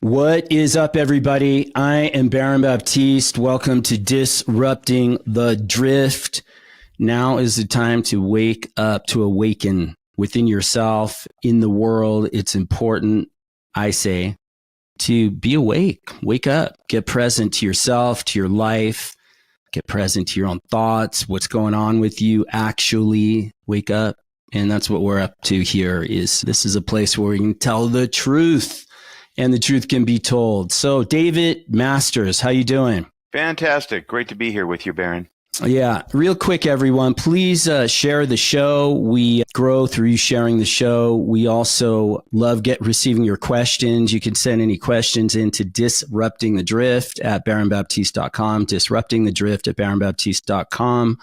What is up, everybody? I am Baron Baptiste. Welcome to Disrupting the Drift. Now is the time to wake up, to awaken within yourself, in the world. It's important, I say, to be awake. Wake up. Get present to yourself, to your life. Get present to your own thoughts, what's going on with you. Actually, wake up. And that's what we're up to here. This is a place where we can tell the truth. And the truth can be told. So, David Masters, how you doing? Fantastic. Great to be here with you, Baron. Yeah. Real quick, everyone, please share the show. We grow through you sharing the show. We also love receiving your questions. You can send any questions into disruptingthedrift at baronbaptiste.com, disruptingthedrift at baronbaptiste.com.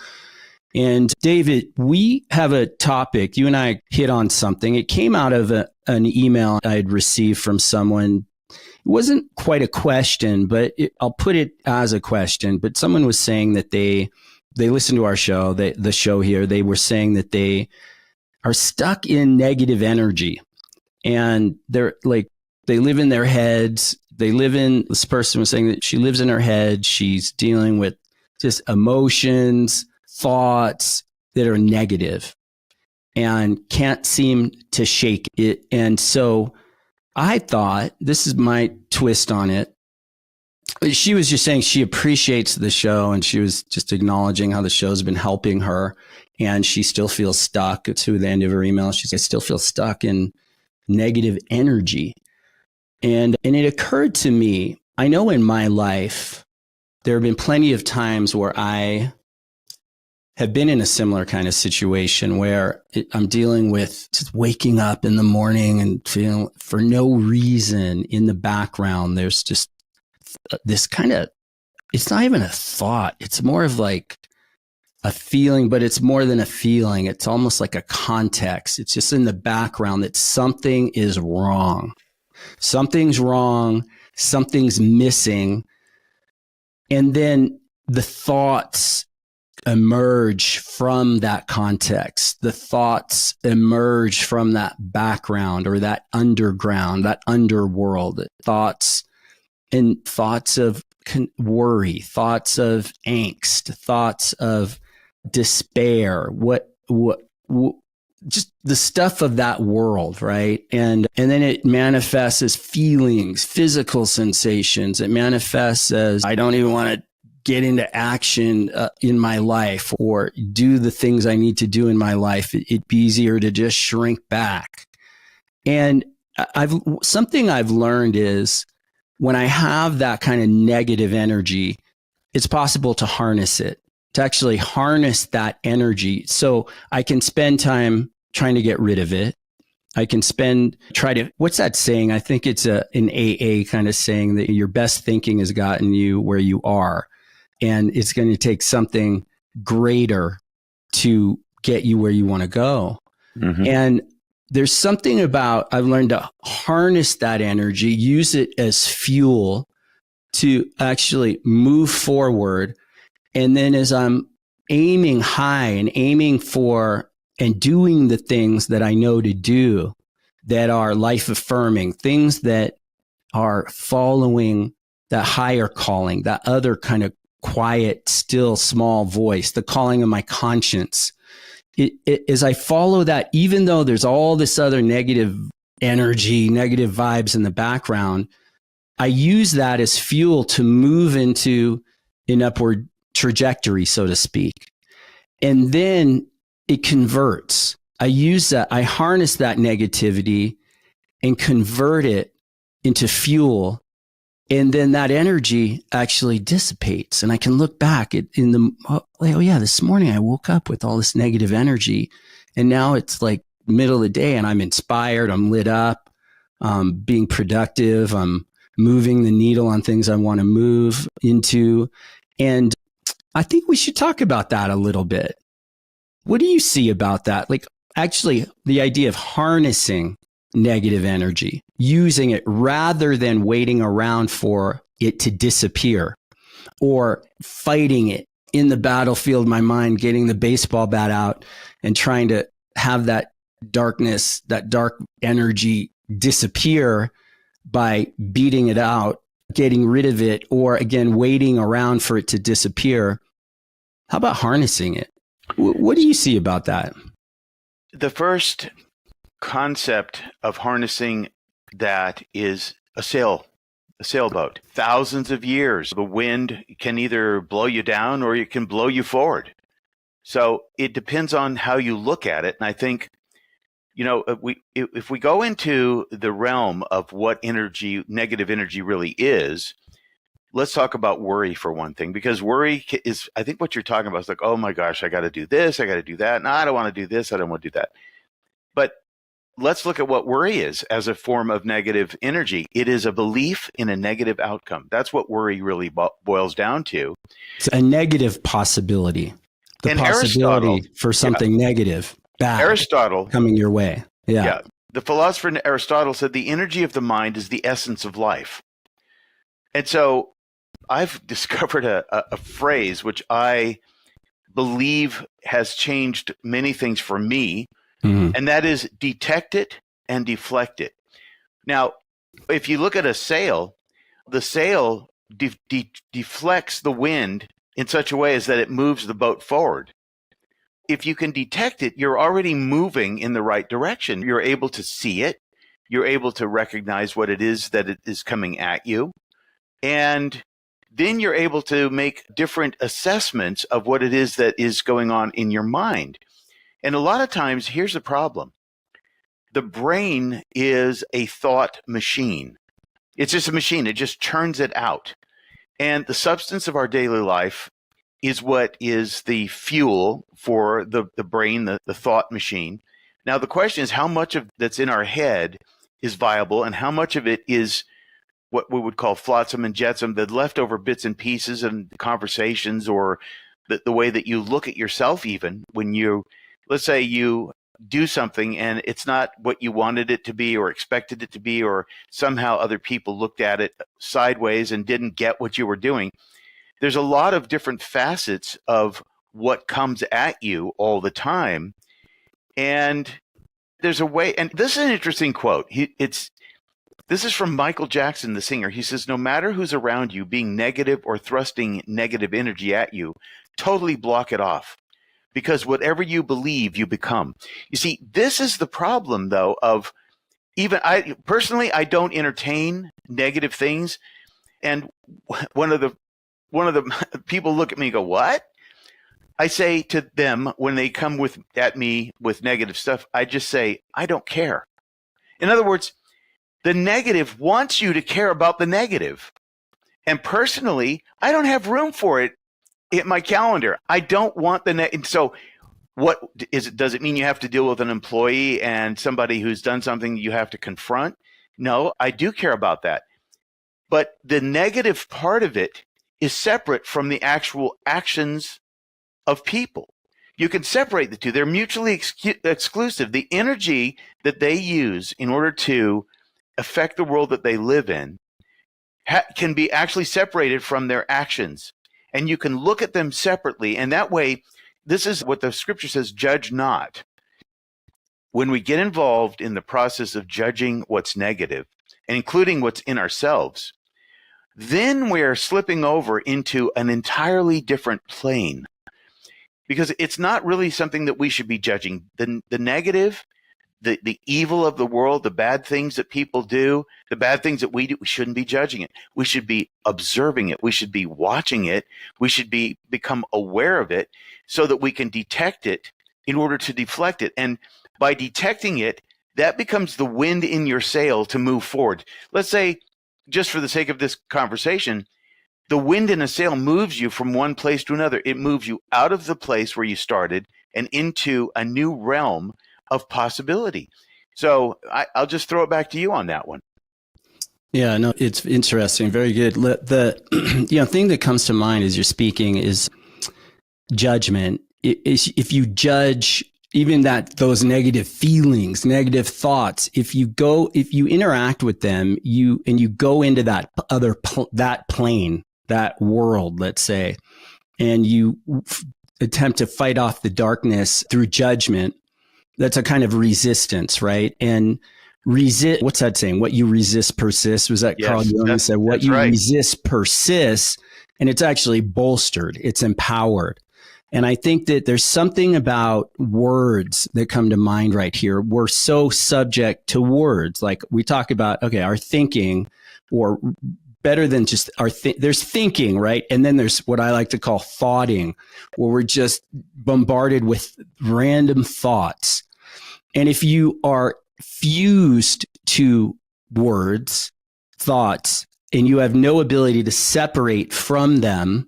And David, we have a topic. You and I hit on something. It came out of an email I had received from someone. It wasn't quite a question, but I'll put it as a question. But someone was saying that they listened to our show, the show here. They were saying that they are stuck in negative energy, and they're like, they live in their heads. This person was saying that she lives in her head. She's dealing with just emotions, thoughts that are negative and can't seem to shake it. And so I thought, this is my twist on it. She was just saying she appreciates the show, and she was just acknowledging how the show's been helping her, and she still feels stuck. To the end of her email, she said, I still feel stuck in negative energy. And it occurred to me, I know in my life, there have been plenty of times where I have been in a similar kind of situation where I'm dealing with just waking up in the morning and feeling for no reason in the background. There's just this kind of, it's not even a thought. It's more of like a feeling, but it's more than a feeling. It's almost like a context. It's just in the background that something is wrong. Something's wrong. Something's missing. And then the thoughts emerge from that context. The thoughts emerge from that background or that underground, that underworld. Thoughts of worry, thoughts of angst, thoughts of despair. Just the stuff of that world, right? And then it manifests as feelings, physical sensations. It manifests as, I don't even want to get into action in my life or do the things I need to do in my life. It'd be easier to just shrink back. And something I've learned is when I have that kind of negative energy, it's possible to harness it, to actually harness that energy. So I can spend time trying to get rid of it. I can what's that saying? I think it's an AA kind of saying that your best thinking has gotten you where you are. And it's going to take something greater to get you where you want to go. Mm-hmm. And there's something about, I've learned to harness that energy, use it as fuel to actually move forward. And then as I'm aiming high and aiming for and doing the things that I know to do that are life affirming, things that are following that higher calling, that other kind of quiet, still, small voice, the calling of my conscience. As I follow that, even though there's all this other negative energy, negative vibes in the background, I use that as fuel to move into an upward trajectory, so to speak. And then it converts. I use that, I harness that negativity and convert it into fuel. And then that energy actually dissipates. And I can look back this morning I woke up with all this negative energy. And now it's like middle of the day and I'm inspired. I'm lit up, being productive. I'm moving the needle on things I want to move into. And I think we should talk about that a little bit. What do you see about that? Like actually the idea of harnessing negative energy, using it rather than waiting around for it to disappear or fighting it in the battlefield, my mind, getting the baseball bat out and trying to have that darkness, that dark energy disappear. by beating it out, getting rid of it, or again, waiting around for it to disappear. How about harnessing it? What do you see about that? The first concept of harnessing that is a sailboat. Thousands of years, the wind can either blow you down or it can blow you forward. So it depends on how you look at it. And I think, if we go into the realm of what negative energy really is, let's talk about worry for one thing, because worry is, I think what you're talking about is like, oh my gosh, I got to do this, I got to do that. No, I don't want to do this, I don't want to do that. But let's look at what worry is as a form of negative energy. It is a belief in a negative outcome. That's what worry really boils down to. It's a negative possibility. The and possibility for something negative, bad, Aristotle coming your way. Yeah. The philosopher Aristotle said the energy of the mind is the essence of life. And so I've discovered a phrase which I believe has changed many things for me, and that is detect it and deflect it. Now, if you look at a sail, the sail deflects the wind in such a way as that it moves the boat forward. If you can detect it, you're already moving in the right direction. You're able to see it. You're able to recognize what it is that it is coming at you. And then you're able to make different assessments of what it is that is going on in your mind. And a lot of times, here's the problem. The brain is a thought machine. It's just a machine. It just churns it out. And the substance of our daily life is what is the fuel for the brain, the thought machine. Now, the question is how much of that's in our head is viable and how much of it is what we would call flotsam and jetsam, the leftover bits and pieces and conversations, or the way that you look at yourself, even when you, let's say you do something and it's not what you wanted it to be or expected it to be, or somehow other people looked at it sideways and didn't get what you were doing. There's a lot of different facets of what comes at you all the time. And there's a way, and this is an interesting quote. This is from Michael Jackson, the singer. He says, no matter who's around you being negative or thrusting negative energy at you, totally block it off. Because whatever you believe, you become. You see, this is the problem, though, of even I personally, I don't entertain negative things. And one of the people look at me and go, what? I say to them when they come at me with negative stuff, I just say, I don't care. In other words, the negative wants you to care about the negative. And personally, I don't have room for it in my calendar. I don't want the negative. So what is it? Does it mean you have to deal with an employee and somebody who's done something you have to confront? No, I do care about that. But the negative part of it is separate from the actual actions of people. You can separate the two. They're mutually exclusive. The energy that they use in order to affect the world that they live in can be actually separated from their actions. And you can look at them separately. And that way, this is what the scripture says, judge not. When we get involved in the process of judging what's negative, and including what's in ourselves, then we're slipping over into an entirely different plane, because it's not really something that we should be judging. The negative, the evil of the world, the bad things that people do, the bad things that we do, we shouldn't be judging it. We should be observing it. We should be watching it. We should become aware of it so that we can detect it in order to deflect it. And by detecting it, that becomes the wind in your sail to move forward. Let's say, just for the sake of this conversation, the wind in a sail moves you from one place to another. It moves you out of the place where you started and into a new realm of possibility. So I'll just throw it back to you on that one. Yeah, no, it's interesting. Very good. The thing that comes to mind as you're speaking is judgment. If you judge even those negative feelings, negative thoughts, if you interact with them, you go into that plane, that world, let's say, and you attempt to fight off the darkness through judgment, that's a kind of resistance, right? And resist, what's that saying? What you resist persists. Was that Carl Jung who said, what you resist persists, and it's actually bolstered, it's empowered. And I think that there's something about words that come to mind right here. We're so subject to words. Like we talk about, okay, our thinking, or better than just there's thinking, right? And then there's what I like to call thoughting, where we're just bombarded with random thoughts. And if you are fused to words, thoughts, and you have no ability to separate from them,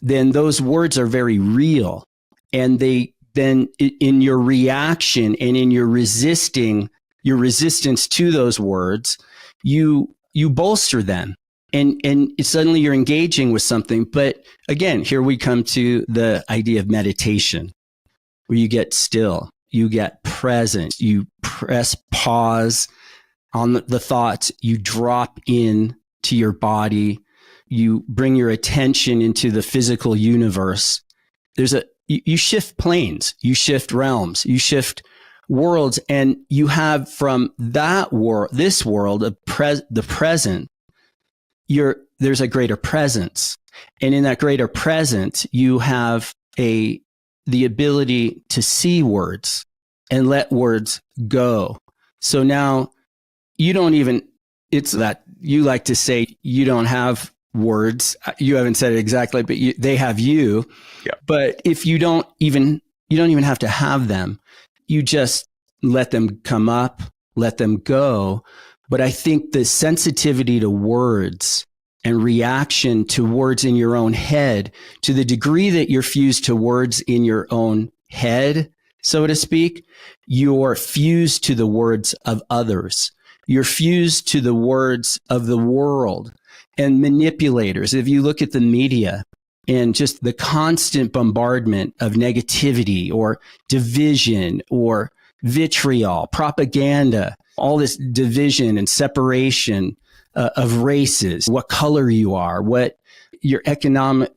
then those words are very real. And they then in your reaction and in your resistance to those words, you bolster them. And suddenly you're engaging with something. But again, here we come to the idea of meditation, where you get still, you get present, you press pause on the thoughts, you drop in to your body, you bring your attention into the physical universe. You shift planes, you shift realms, you shift worlds, and you have from that world, this world of the present, there's a greater presence. And in that greater presence, you have the ability to see words and let words go. So now it's that you like to say you don't have words. You haven't said it exactly, but they have you. Yeah. But if you don't even have to have them, you just let them come up, let them go. But I think the sensitivity to words and reaction to words in your own head, to the degree that you're fused to words in your own head, so to speak, you're fused to the words of others. You're fused to the words of the world and manipulators. If you look at the media and just the constant bombardment of negativity or division or vitriol, propaganda, all this division and separation of races, what color you are, what your economic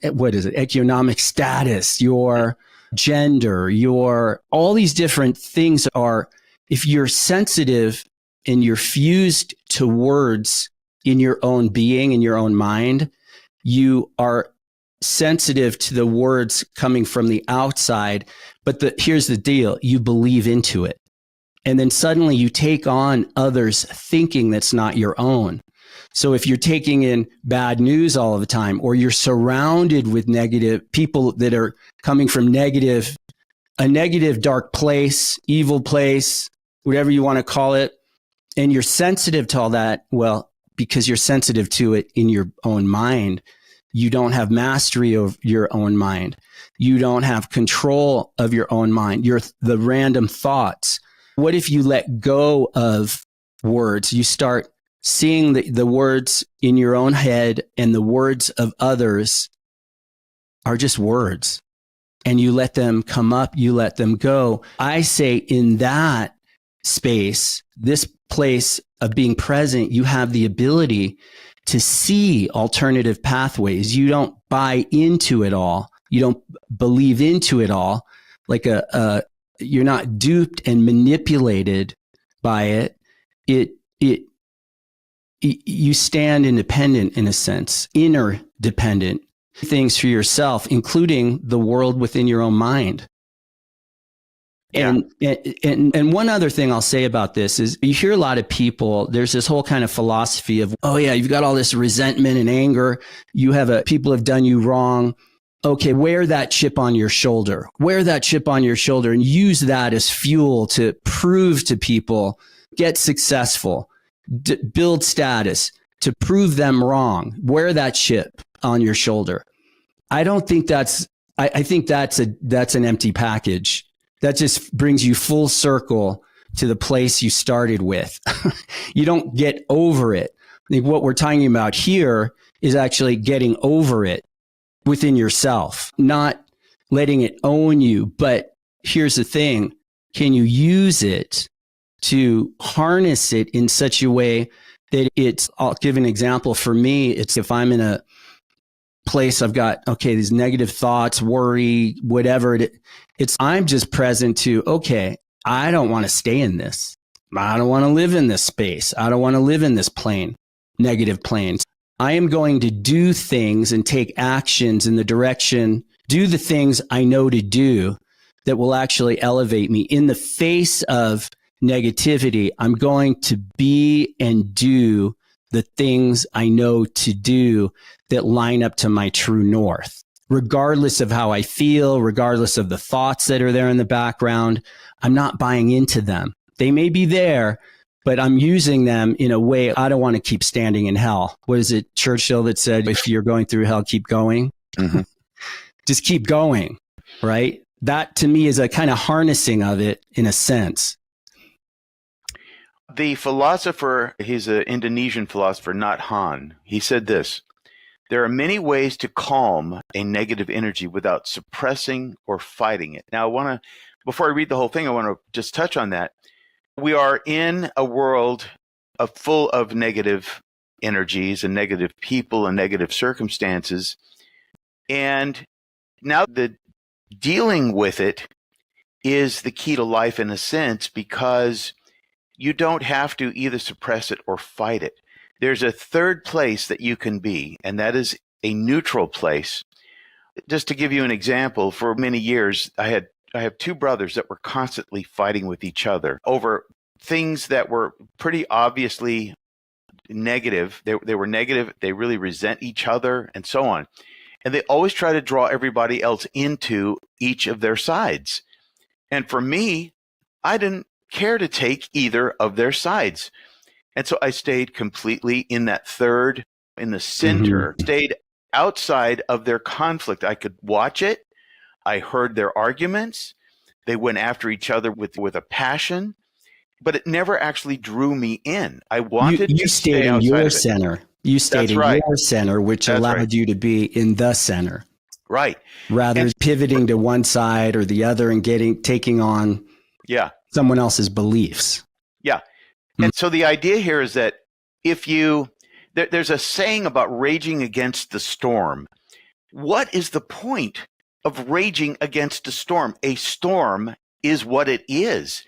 status, your gender, all these different things are, if you're sensitive and you're fused to words in your own being, in your own mind, you are sensitive to the words coming from the outside. But here's the deal, you believe into it. And then suddenly you take on others' thinking that's not your own. So if you're taking in bad news all of the time, or you're surrounded with negative people that are coming from a negative, dark place, evil place, whatever you want to call it, and you're sensitive to all that, well, because you're sensitive to it in your own mind, you don't have mastery of your own mind. You don't have control of your own mind. The random thoughts. What if you let go of words? You start seeing the words in your own head and the words of others are just words. And you let them come up, you let them go. I say in that space, this place of being present, you have the ability to see alternative pathways. You don't buy into it all. You don't believe into it all. Like you're not duped and manipulated by it. You stand independent in a sense, inner dependent, things for yourself, including the world within your own mind. Yeah. And one other thing I'll say about this is you hear a lot of people, there's this whole kind of philosophy of, oh yeah, you've got all this resentment and anger. People have done you wrong. Okay, wear that chip on your shoulder. Wear that chip on your shoulder and use that as fuel to prove to people, get successful, build status, to prove them wrong. Wear that chip on your shoulder. I don't think I think that's an empty package. That just brings you full circle to the place you started with. You don't get over it. I think what we're talking about here is actually getting over it within yourself, not letting it own you. But here's the thing. Can you use it to harness it in such a way that I'll give an example. For me, it's if I'm in a place, I've got, okay, these negative thoughts, worry, whatever I'm just present to, okay, I don't want to stay in this. I don't want to live in this space. I don't want to live in this plane, negative planes. I am going to do things and take actions in the direction, do the things I know to do that will actually elevate me. In the face of negativity, I'm going to be and do the things I know to do that line up to my true north. Regardless of how I feel, regardless of the thoughts that are there in the background, I'm not buying into them. They may be there, but I'm using them in a way I don't want to keep standing in hell. What is it, Churchill, that said, if you're going through hell, keep going? Mm-hmm. Just keep going, right? That to me is a kind of harnessing of it in a sense. The philosopher, he's an Indonesian philosopher, not Han. He said this: there are many ways to calm a negative energy without suppressing or fighting it. Now, before I read the whole thing, I want to just touch on that. We are in a world full of negative energies and negative people and negative circumstances. And now the dealing with it is the key to life in a sense, because you don't have to either suppress it or fight it. There's a third place that you can be, and that is a neutral place. Just to give you an example, for many years, I have two brothers that were constantly fighting with each other over things that were pretty obviously negative. They were negative. They really resent each other and so on. And they always try to draw everybody else into each of their sides. And for me, I didn't care to take either of their sides. And so I stayed completely in that third, in the center, stayed outside of their conflict. I could watch it. I heard their arguments. They went after each other with a passion, but it never actually drew me in. I wanted to stay outside your of it. center. You stayed in your center, which allowed you to be in the center. Right. Rather than pivoting to one side or the other and taking on someone else's beliefs. Yeah. And so the idea here is that there's a saying about raging against the storm. What is the point of raging against a storm? A storm is what it is.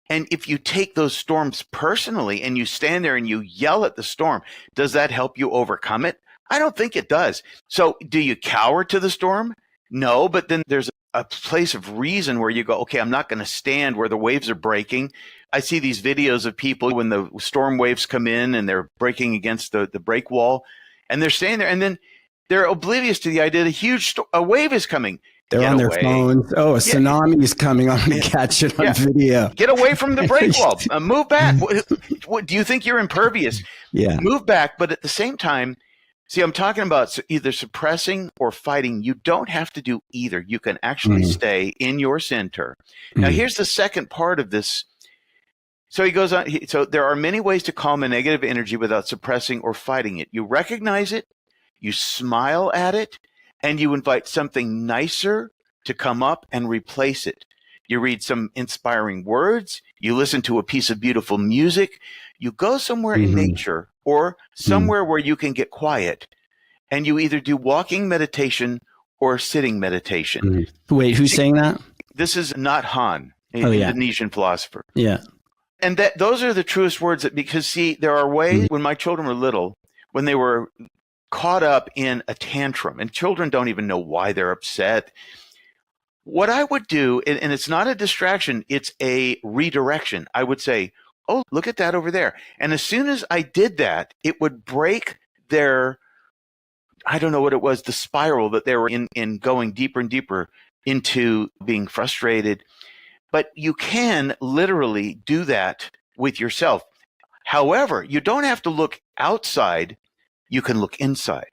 And if you take those storms personally and you stand there and you yell at the storm, does that help you overcome it? I don't think it does. So do you cower to the storm? No, but then there's a place of reason where you go, okay, I'm not going to stand where the waves are breaking. I see these videos of people when the storm waves come in and they're breaking against the break wall, and they're standing there, and then they're oblivious to the idea that a wave is coming. They're on their phones. Oh, a tsunami is coming. I'm going to catch it on video. Get away from the break wall. Move back. What, do you think you're impervious? Yeah. Move back. But at the same time, see, I'm talking about either suppressing or fighting. You don't have to do either. You can actually stay in your center. Now, here's the second part of this. So he goes on. So there are many ways to calm a negative energy without suppressing or fighting it. You recognize it, you smile at it, and you invite something nicer to come up and replace it. You read some inspiring words, you listen to a piece of beautiful music, you go somewhere in nature or somewhere where you can get quiet, and you either do walking meditation or sitting meditation. Wait, who's saying that? This is not Han, an Indonesian philosopher. Yeah. And those are the truest words, because see, there are ways when my children were little, when they were caught up in a tantrum, and children don't even know why they're upset. What I would do, and it's not a distraction, it's a redirection. I would say, oh, look at that over there. And as soon as I did that, it would break their, I don't know what it was, the spiral that they were in going deeper and deeper into being frustrated. But you can literally do that with yourself. However, you don't have to look outside. You can look inside.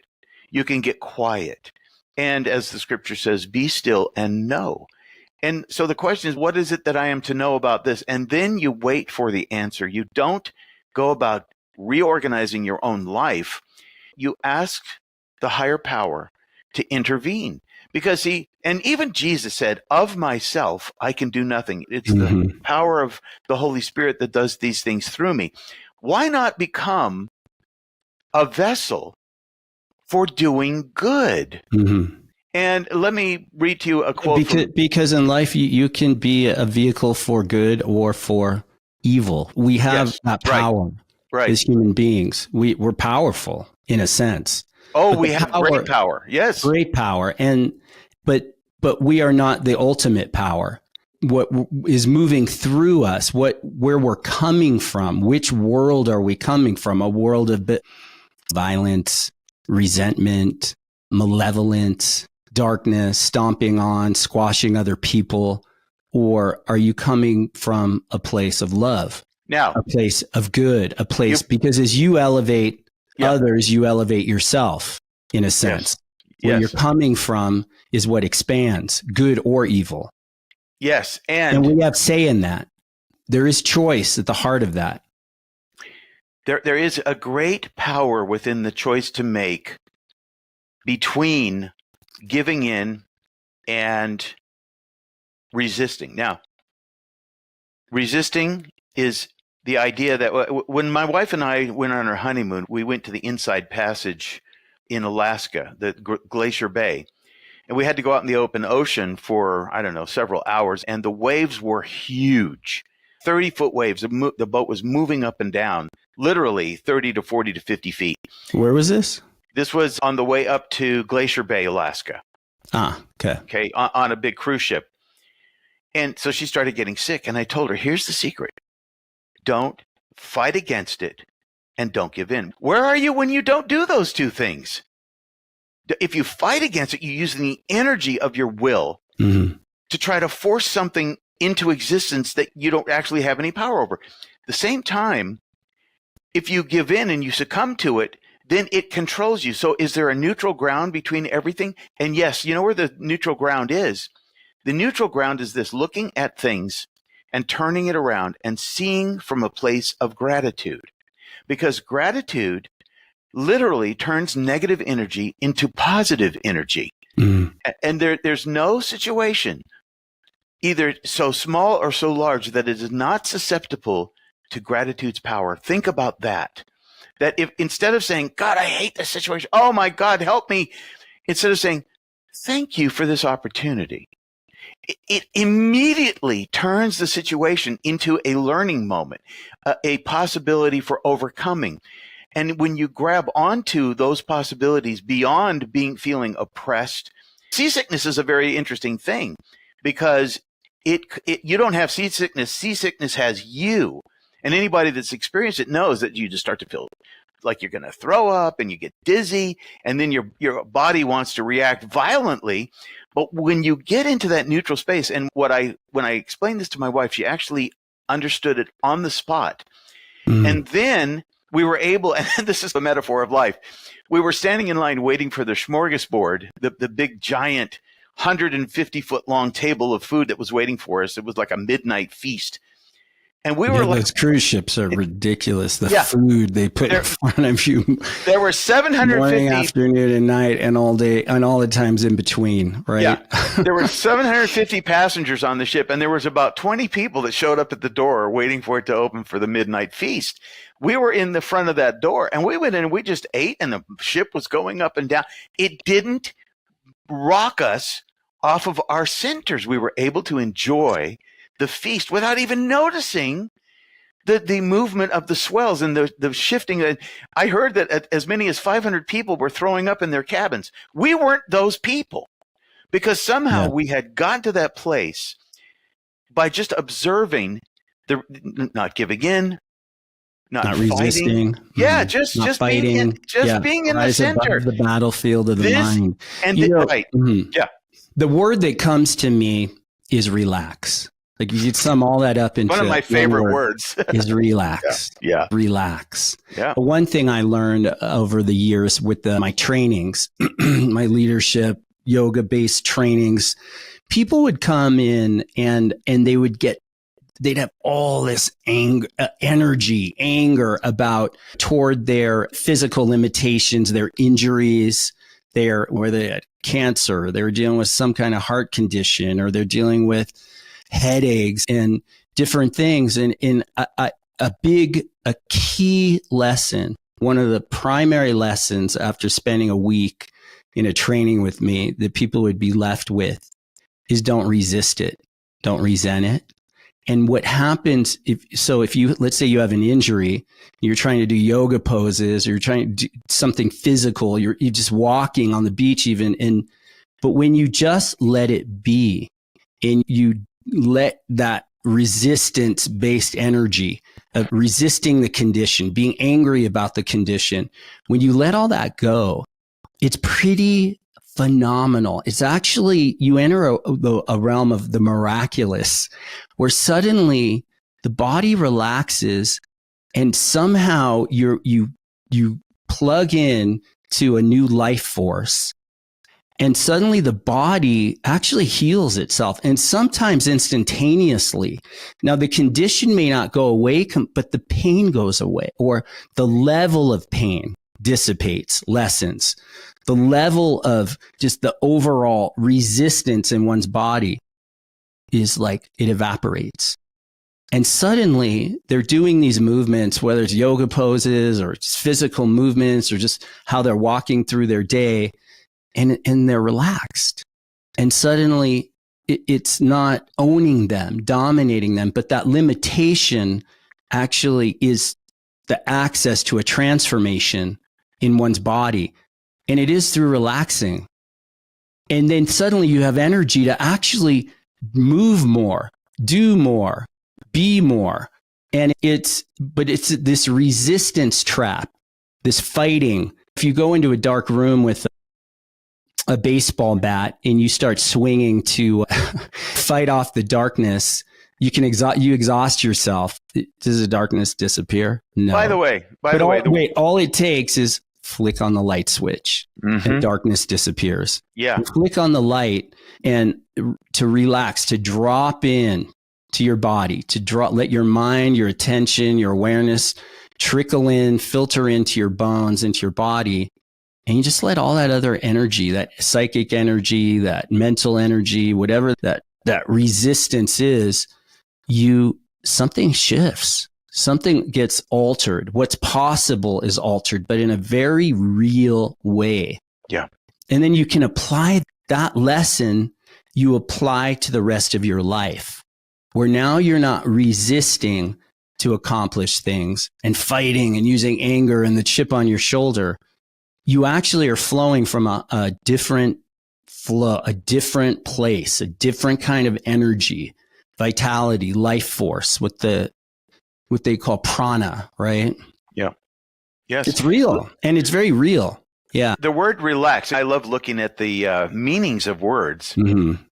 You can get quiet. And as the scripture says, be still and know. And so the question is, what is it that I am to know about this? And then you wait for the answer. You don't go about reorganizing your own life. You ask the higher power to intervene. Because and even Jesus said, of myself, I can do nothing. It's the power of the Holy Spirit that does these things through me. Why not become a vessel for doing good? And let me read to you a quote. Because in life, you can be a vehicle for good or for evil. We have Yes. that Right. power Right. as human beings. We're powerful in a sense. Oh, But we the have great power. Yes. great power. But we are not the ultimate power. What is moving through us, where we're coming from, which world are we coming from? A world of violence, resentment, malevolence, darkness, stomping on, squashing other people? Or are you coming from a place of love, Now, a place of good, a place, because as you elevate others, you elevate yourself in a sense. Where you're coming from is what expands, good or evil. Yes. And we have say in that. There is choice at the heart of that. There is a great power within the choice to make between giving in and resisting. Now, resisting is the idea that when my wife and I went on our honeymoon, we went to the Inside Passage in Alaska, the Glacier Bay. And we had to go out in the open ocean for, I don't know, several hours. And the waves were huge, 30-foot waves. The boat was moving up and down, literally 30 to 40 to 50 feet. Where was this? This was on the way up to Glacier Bay, Alaska. Okay. Okay, on a big cruise ship. And so she started getting sick. And I told her, here's the secret. Don't fight against it and don't give in. Where are you when you don't do those two things? If you fight against it, you're using the energy of your will to try to force something into existence that you don't actually have any power over. At the same time, if you give in and you succumb to it, then it controls you. So is there a neutral ground between everything? And yes, you know where the neutral ground is? The neutral ground is this: looking at things and turning it around and seeing from a place of gratitude. Because gratitude literally turns negative energy into positive energy. And there's no situation, either so small or so large, that it is not susceptible to gratitude's power. Think about that. That if instead of saying, God, I hate this situation, oh my God, help me, instead of saying, thank you for this opportunity, it immediately turns the situation into a learning moment, a possibility for overcoming. And when you grab onto those possibilities beyond feeling oppressed, seasickness is a very interesting thing, because you don't have seasickness. Seasickness has you. And anybody that's experienced it knows that you just start to feel like you're going to throw up and you get dizzy, and then your body wants to react violently. But when you get into that neutral space, and when I explained this to my wife, she actually understood it on the spot. And then we were able, and this is a metaphor of life, we were standing in line waiting for the smorgasbord, the big giant 150-foot long table of food that was waiting for us. It was like a midnight feast. And we were like, those cruise ships are ridiculous. The food they put in front of you. There were 750 morning, afternoon, and night, and all day, and all the times in between. Right? Yeah. There were 750 passengers on the ship, and there was about 20 people that showed up at the door waiting for it to open for the midnight feast. We were in the front of that door, and we went in and we just ate, and the ship was going up and down. It didn't rock us off of our centers. We were able to enjoy the feast without even noticing the movement of the swells and the shifting. I heard that as many as 500 people were throwing up in their cabins. We weren't those people, because somehow we had gotten to that place by just observing, not giving in, not resisting. Yeah, just fighting. Being in the center. The battlefield of the mind. And the word that comes to me is relax. Like, you could sum all that up into one of my favorite words is relax. Relax. Yeah. One thing I learned over the years with my trainings, my leadership, yoga-based trainings, people would come in and they'd have all this anger toward their physical limitations, their injuries, where they had cancer, they were dealing with some kind of heart condition, or they're dealing with headaches and different things. And in a key lesson, one of the primary lessons after spending a week in a training with me that people would be left with is, don't resist it. Don't resent it. And what happens if you, let's say you have an injury, you're trying to do yoga poses, or you're trying to do something physical, you're just walking on the beach even. But when you just let it be, and you let that resistance based energy of resisting the condition, being angry about the condition, when you let all that go, it's pretty phenomenal. It's actually, you enter a realm of the miraculous, where suddenly the body relaxes, and somehow you plug in to a new life force, and suddenly the body actually heals itself, and sometimes instantaneously. Now, the condition may not go away, but the pain goes away, or the level of pain dissipates, lessens. The level of just the overall resistance in one's body is like, it evaporates. And suddenly they're doing these movements, whether it's yoga poses or just physical movements or just how they're walking through their day, and they're relaxed. And suddenly it's not owning them, dominating them, but that limitation actually is the access to a transformation in one's body. And it is through relaxing. And then suddenly you have energy to actually move more, do more, be more. And it's this resistance trap, this fighting. If you go into a dark room with a baseball bat and you start swinging to fight off the darkness, you can exhaust yourself. Does the darkness disappear? No. By the way, all it takes is flick on the light switch, and darkness disappears. Yeah. You flick on the light, and to relax, to drop in to your body, let your mind, your attention, your awareness trickle in, filter into your bones, into your body. And you just let all that other energy, that psychic energy, that mental energy, whatever that resistance is, something shifts. Something gets altered. What's possible is altered, but in a very real way. Yeah. And then you can apply that lesson, you apply to the rest of your life, where now you're not resisting to accomplish things and fighting and using anger and the chip on your shoulder. You actually are flowing from a different flow, a different place, a different kind of energy, vitality, life force, with what they call prana, right? Yeah. Yes. It's real, and it's very real. Yeah. The word relax, I love looking at the meanings of words. Mm-hmm.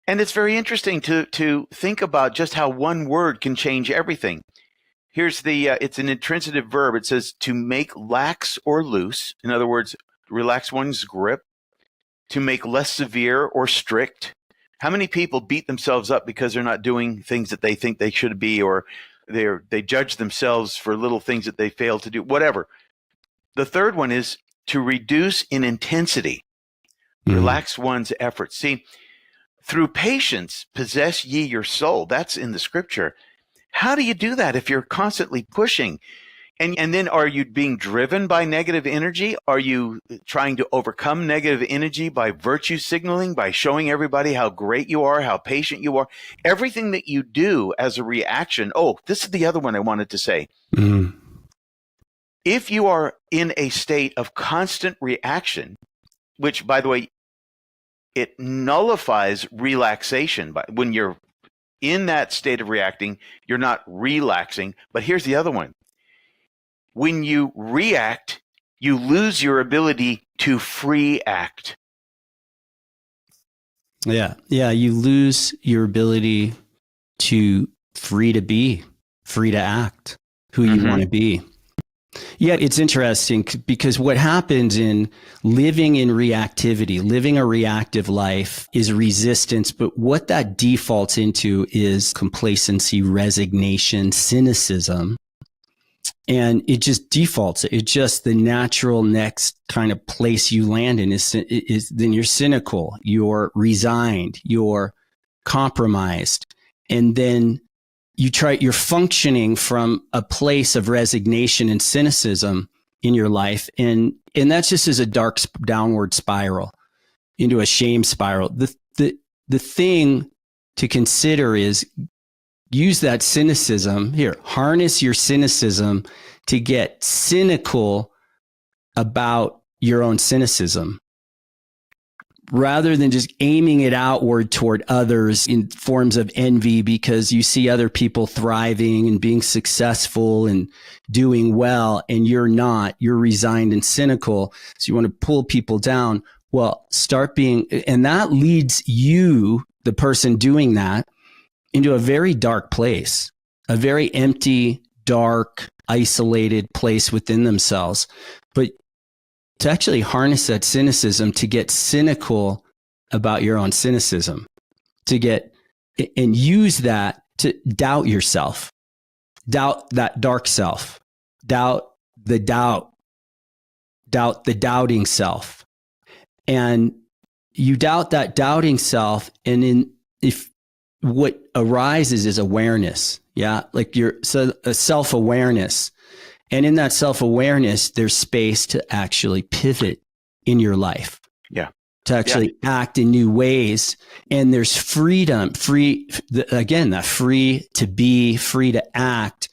And it's very interesting to think about just how one word can change everything. Here's it's an intransitive verb. It says to make lax or loose. In other words, relax one's grip. To make less severe or strict. How many people beat themselves up because they're not doing things that they think they should be, or they judge themselves for little things that they fail to do, whatever. The third one is to reduce in intensity, relax one's efforts. See, through patience, possess ye your soul. That's in the scripture. How do you do that if you're constantly pushing? And then are you being driven by negative energy? Are you trying to overcome negative energy by virtue signaling, by showing everybody how great you are, how patient you are? Everything that you do as a reaction. Oh, this is the other one I wanted to say. If you are in a state of constant reaction, which, by the way, it nullifies relaxation. But when you're in that state of reacting, you're not relaxing. But here's the other one. When you react, you lose your ability to free act. Yeah. Yeah. You lose your ability to free to act who you want to be. Yeah, it's interesting because what happens in living in reactivity, living a reactive life, is resistance. But what that defaults into is complacency, resignation, cynicism. And it just defaults. It's just the natural next kind of place you land in is then you're cynical, you're resigned, you're compromised. And then you're functioning from a place of resignation and cynicism in your life. And that's just as a dark downward spiral into a shame spiral. The thing to consider is use that cynicism here, harness your cynicism to get cynical about your own cynicism, rather than just aiming it outward toward others in forms of envy because you see other people thriving and being successful and doing well, and you're not. You're resigned and cynical. So you want to pull people down. Well, start being, and that leads you, the person doing that, into a very dark place, a very empty, dark, isolated place within themselves. But to actually harness that cynicism, to get cynical about your own cynicism, to get and use that to doubt yourself, doubt that dark self, doubt the doubting self. And you doubt that doubting self. And if what arises is awareness, like a self-awareness. And in that self-awareness, there's space to actually pivot in your life. Yeah. To actually act in new ways. And there's freedom, that free to be, free to act,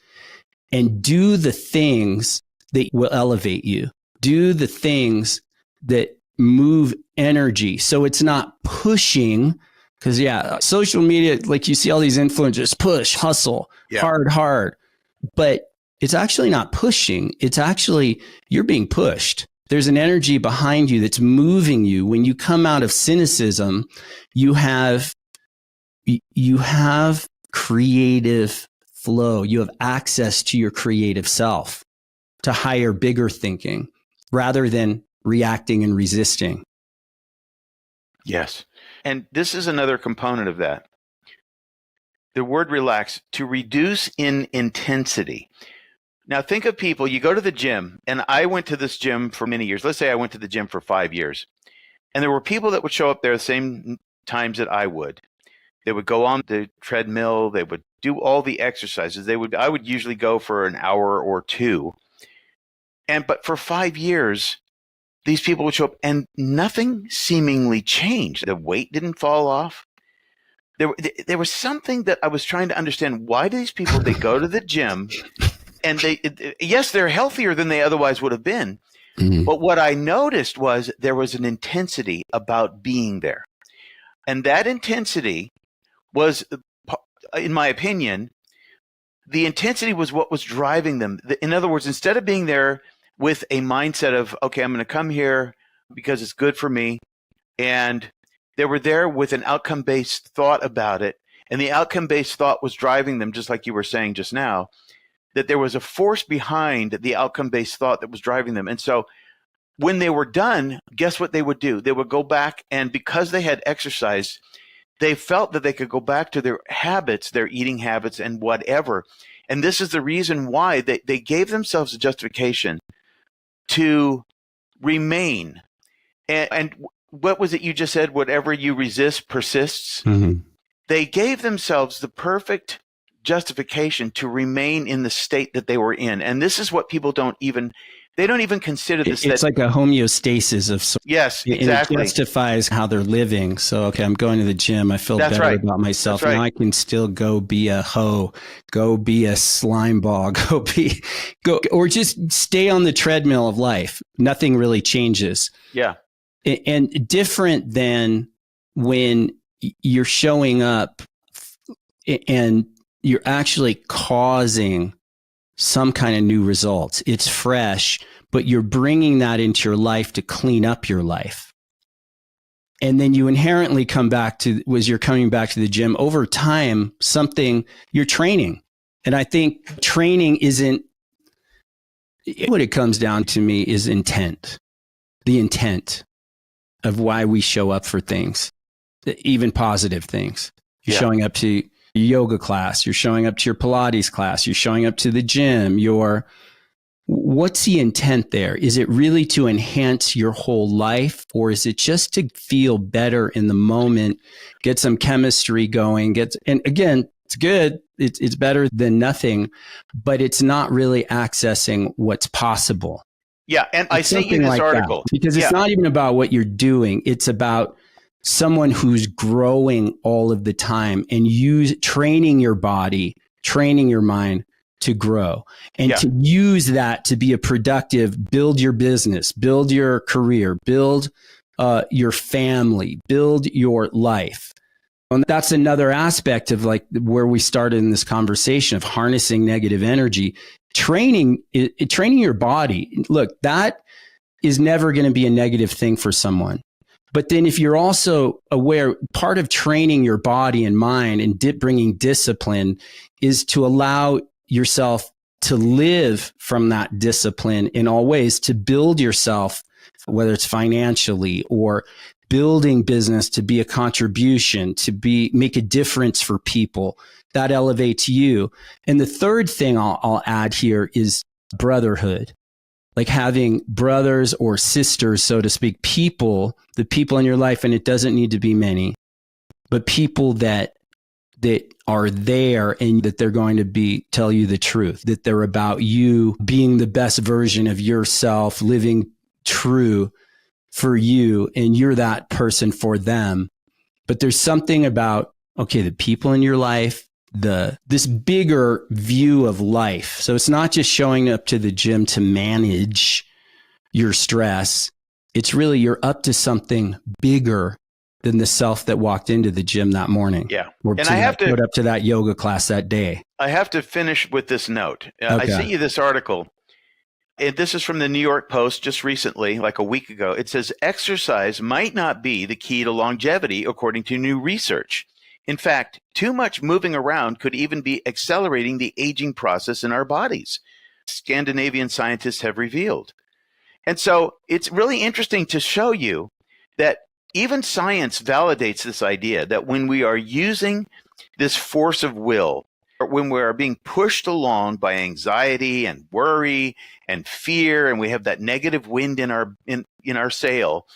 and do the things that will elevate you. Do the things that move energy. So it's not pushing, because social media, like you see all these influencers, push, hustle, hard. But it's actually not pushing. It's actually, you're being pushed. There's an energy behind you that's moving you. When you come out of cynicism, you have creative flow. You have access to your creative self, to higher, bigger thinking, rather than reacting and resisting. Yes. And this is another component of that. The word relax, to reduce in intensity. Now think of people, you go to the gym, and I went to this gym for many years. Let's say I went to the gym for 5 years. And there were people that would show up there the same times that I would. They would go on the treadmill. They would do all the exercises. I would usually go for an hour or two. But for 5 years, these people would show up and nothing seemingly changed. The weight didn't fall off. There was something that I was trying to understand. Why do these people, they go to the gym and they're healthier than they otherwise would have been. Mm-hmm. But what I noticed was there was an intensity about being there. And that intensity was, in my opinion, the intensity was what was driving them. In other words, instead of being there with a mindset of, okay, I'm going to come here because it's good for me, and they were there with an outcome-based thought about it, and the outcome-based thought was driving them, just like you were saying just now, that there was a force behind the outcome-based thought that was driving them. And so when they were done, guess what they would do? They would go back, and because they had exercised, they felt that they could go back to their habits, their eating habits and whatever. And this is the reason why they gave themselves a justification to remain. And what was it you just said? Whatever you resist persists. Mm-hmm. They gave themselves the perfect justification to remain in the state that they were in. And this is what people don't even consider this. It's like a homeostasis of sorts. Yes, exactly. And it justifies how they're living. So, okay, I'm going to the gym. I feel better about myself. Now I can still go be a hoe, go be a slime ball, or just stay on the treadmill of life. Nothing really changes. Yeah. And different than when you're showing up and you're actually causing some kind of new results. It's fresh, but you're bringing that into your life to clean up your life. And then you inherently come back to, you're coming back to the gym over time, you're training. And I think training what it comes down to me is intent, the intent of why we show up for things, even positive things. You're showing up to your yoga class, you're showing up to your Pilates class, you're showing up to the gym, what's the intent there? Is it really to enhance your whole life, or is it just to feel better in the moment, get some chemistry going, and again, it's good, it's better than nothing, but it's not really accessing what's possible. Yeah, and I sent you this article. Because it's not even about what you're doing, it's about someone who's growing all of the time and training your body, training your mind to grow, and to use that to be a productive, build your business, build your career, build your family, build your life. And that's another aspect of like where we started in this conversation of harnessing negative energy. Training your body. Look, that is never going to be a negative thing for someone. But then if you're also aware, part of training your body and mind and bringing discipline is to allow yourself to live from that discipline in all ways, to build yourself, whether it's financially or building business, to be a contribution, make a difference for people. That elevates you. And the third thing I'll add here is brotherhood. Like having brothers or sisters, so to speak, the people in your life, and it doesn't need to be many, but people that are there and that they're going to tell you the truth, that they're about you being the best version of yourself, living true for you, and you're that person for them. But there's something about, okay, the people in your life, this bigger view of life. So it's not just showing up to the gym to manage your stress. It's really you're up to something bigger than the self that walked into the gym that morning. Yeah. Or and I have to put up to that yoga class that day. I have to finish with this note. Okay. I sent you this article. And this is from the New York Post just recently, like a week ago. It says exercise might not be the key to longevity, according to new research. In fact, too much moving around could even be accelerating the aging process in our bodies, Scandinavian scientists have revealed. And so it's really interesting to show you that even science validates this idea that when we are using this force of will, or when we are being pushed along by anxiety and worry and fear, and we have that negative wind in our sail,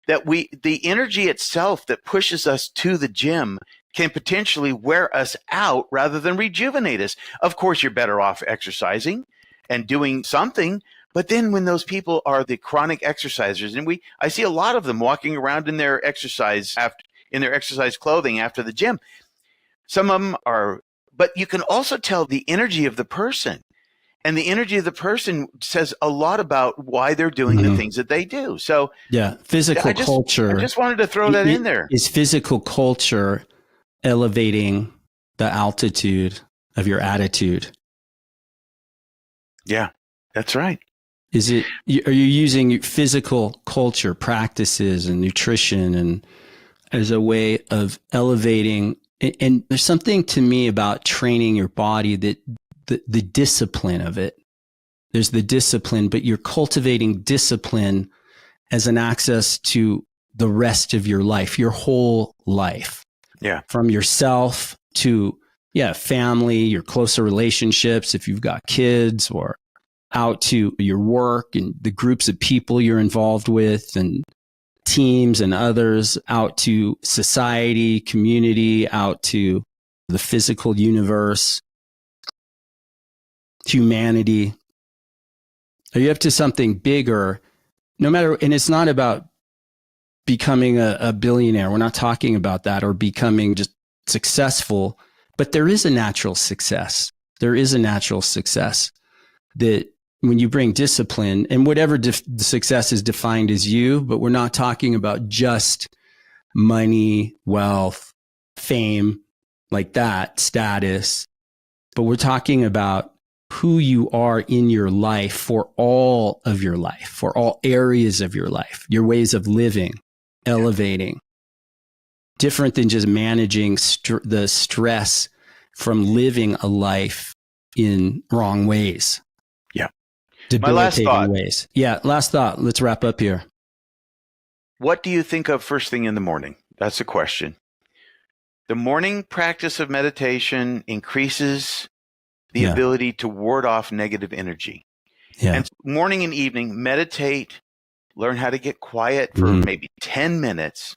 that the energy itself that pushes us to the gym can potentially wear us out rather than rejuvenate us. Of course, you're better off exercising and doing something. But then when those people are the chronic exercisers, and I see a lot of them walking around in their exercise clothing after the gym. Some of them are, but you can also tell the energy of the person. And the energy of the person says a lot about why they're doing the things that they do. So yeah, physical culture. I just wanted to throw that in there. Is physical culture elevating the altitude of your attitude? Yeah, that's right. Are you using physical culture practices and nutrition and as a way of elevating? And there's something to me about training your body that the discipline of it. There's the discipline, but you're cultivating discipline as an access to the rest of your life, your whole life. Yeah. From yourself to, family, your closer relationships, if you've got kids, or out to your work and the groups of people you're involved with and teams and others, out to society, community, out to the physical universe, humanity. Are you up to something bigger? No matter, and it's not about becoming a billionaire. We're not talking about that, or becoming just successful, but there is a natural success. There is a natural success that when you bring discipline, and whatever success is defined as you, but we're not talking about just money, wealth, fame, like that, status, but we're talking about who you are in your life for all of your life, for all areas of your life, your ways of living, elevating, different than just managing the stress from living a life in wrong ways. Yeah. My last thought. Ways. Yeah. Last thought. Let's wrap up here. What do you think of first thing in the morning? That's the question. The morning practice of meditation increases the ability to ward off negative energy. Yeah. And morning and evening, meditate, learn how to get quiet for maybe 10 minutes.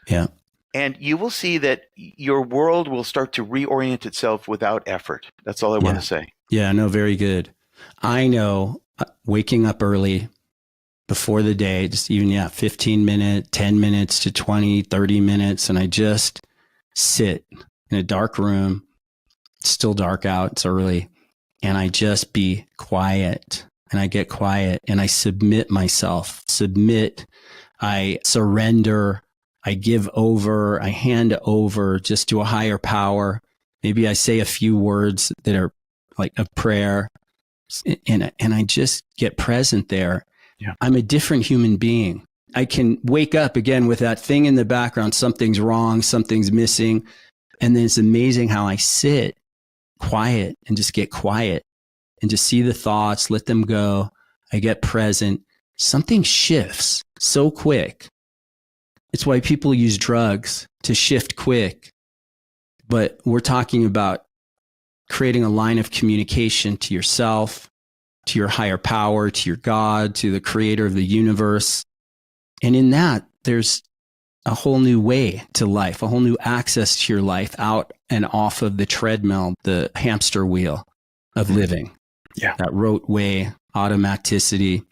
Yeah. And you will see that your world will start to reorient itself without effort. That's all I want to say. Yeah, no, very good. I know waking up early, before the day, just even, 15 minutes, 10 minutes to 20, 30 minutes. And I just sit in a dark room. It's still dark out. It's early. And I just be quiet, and I get quiet, and I submit myself, I surrender, I give over, I hand over just to a higher power. Maybe I say a few words that are like a prayer, and I just get present there. Yeah. I'm a different human being. I can wake up again with that thing in the background. Something's wrong, something's missing. And then it's amazing how I sit quiet and just get quiet and just see the thoughts, let them go. I get present. Something shifts so quick. It's why people use drugs to shift quick. But we're talking about creating a line of communication to yourself, to your higher power, to your God, to the creator of the universe. And in that, there's a whole new way to life, a whole new access to your life out and off of the treadmill, the hamster wheel of living. Yeah. That rote way, automaticity,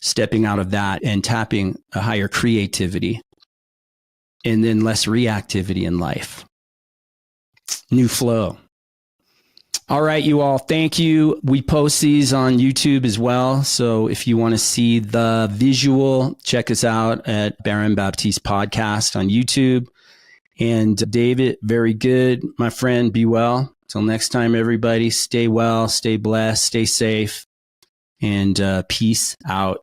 stepping out of that and tapping a higher creativity, and then less reactivity in life. New flow. All right, you all. Thank you. We post these on YouTube as well. So if you want to see the visual, check us out at Baron Baptiste Podcast on YouTube. And David, very good. My friend, be well. Till next time, everybody, stay well, stay blessed, stay safe, and peace out.